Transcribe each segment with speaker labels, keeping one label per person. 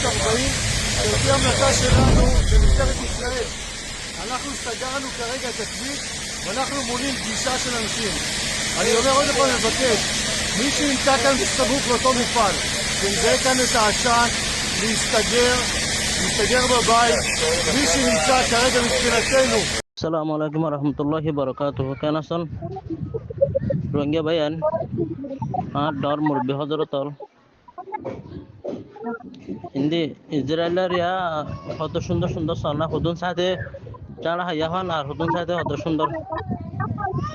Speaker 1: 40, שלפי המלצה שלנו במשטרת ישראל. אנחנו סגרנו כרגע את הכביש ואנחנו מונעים פגישה של אנשים. אני אומר עוד פעם מבקש, מי שנמצא כאן סמוך לאותו מפעל, שמזהה כאן את העשן, להסתגר בבית. מי שנמצא כרגע מבחינתנו.
Speaker 2: আসসালামু আলাইকুম রহমতুল্লাহি বারাকাতুহু। কেন আছেন রোহিঙ্গা ভাইয়ান? আর ডর মুরব্বী হজরতল হিন্দি ইসরায়েলের ইয়া কত সুন্দর সুন্দর সলনা হুদুন সাথে চারা হাইয়া হন আর হুদুন সাথে কত সুন্দর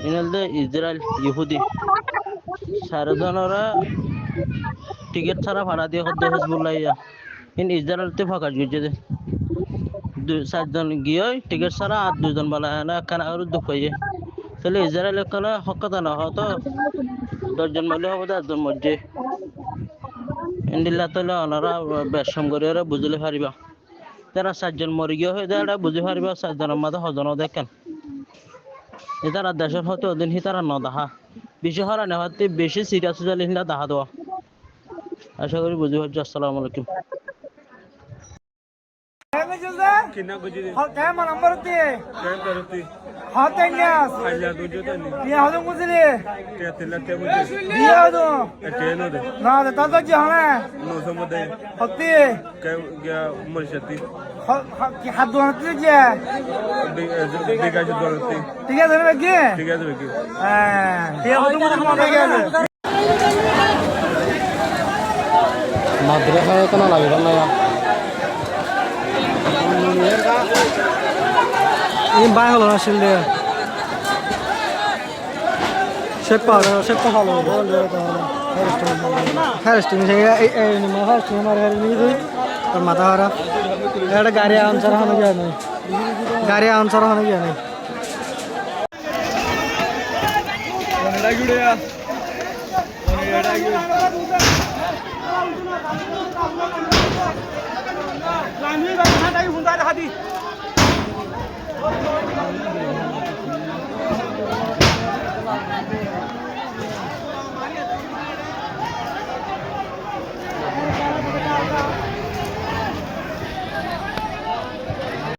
Speaker 2: ইনালদে ইসরায়েল ইহুদি সারজনরা টিকিট ছাড়া ভাড়া দিয়ে হদ্দে হিজবুল্লাহ ইয়া ইন ইসরায়েলতে ফাঁকা গিয়েছে দে 4 জন গিয়ে টিকিট ছাড়া আর 2 জন বলা না কানা আর দুঃখ পাইয়ে তাহলে ইসরায়েলের কালে হকতা না হতো 10 জন মিলে হবে 10 জন মধ্যে ইন্দিল্লা তাহলে ওনারা বেশম করে বুঝলে পারিবা তারা 4 জন মরে গিয়ে হয়ে যায় বুঝে পারিবা 4 জনের মধ্যে হজন দেখেন এটারা দেশের হতে ওদিন হিতারা ন দেখা বেশি হরা নেওয়াতে বেশি সিরিয়াস হলে হিন্দা দেখা দেওয়া আশা করি বুঝে পারছি। আসসালামু আলাইকুম।
Speaker 3: कितना गुजरी
Speaker 4: क्या नंबर होती है
Speaker 3: क्या करती
Speaker 4: हाँ तेंगेस
Speaker 3: आजा दूजो तो नहीं
Speaker 4: ये हदो गुजरी
Speaker 3: क्या तिला क्या गुजरी
Speaker 4: ये हदो
Speaker 3: ट्रेन दे
Speaker 4: ना दे तातो जहाने
Speaker 3: नो समझे
Speaker 4: होती
Speaker 3: क्या क्या मर्शती
Speaker 4: कि हाथ दोनों जे
Speaker 3: बिगा जो दोलती
Speaker 4: ठीक है धन्यवाद की
Speaker 3: ठीक है देखिए
Speaker 4: ये हदो गुजरी मार गया
Speaker 2: মাদ্রাসা কেন লাগবে না
Speaker 4: ये बाय हलो ना शिल्डे शेप तो हलो हेयरस्टाइल से ए निमा हेयरस्टाइल हमारे हेयर नहीं थी और माथा हरा एटा गाड़ी आंसर होने गया नहीं गाड़ी आंसर होने गया नहीं ओनेडा गुड़िया ओनेडा गुड़िया लानी बाई हां दाई हुंदा हादी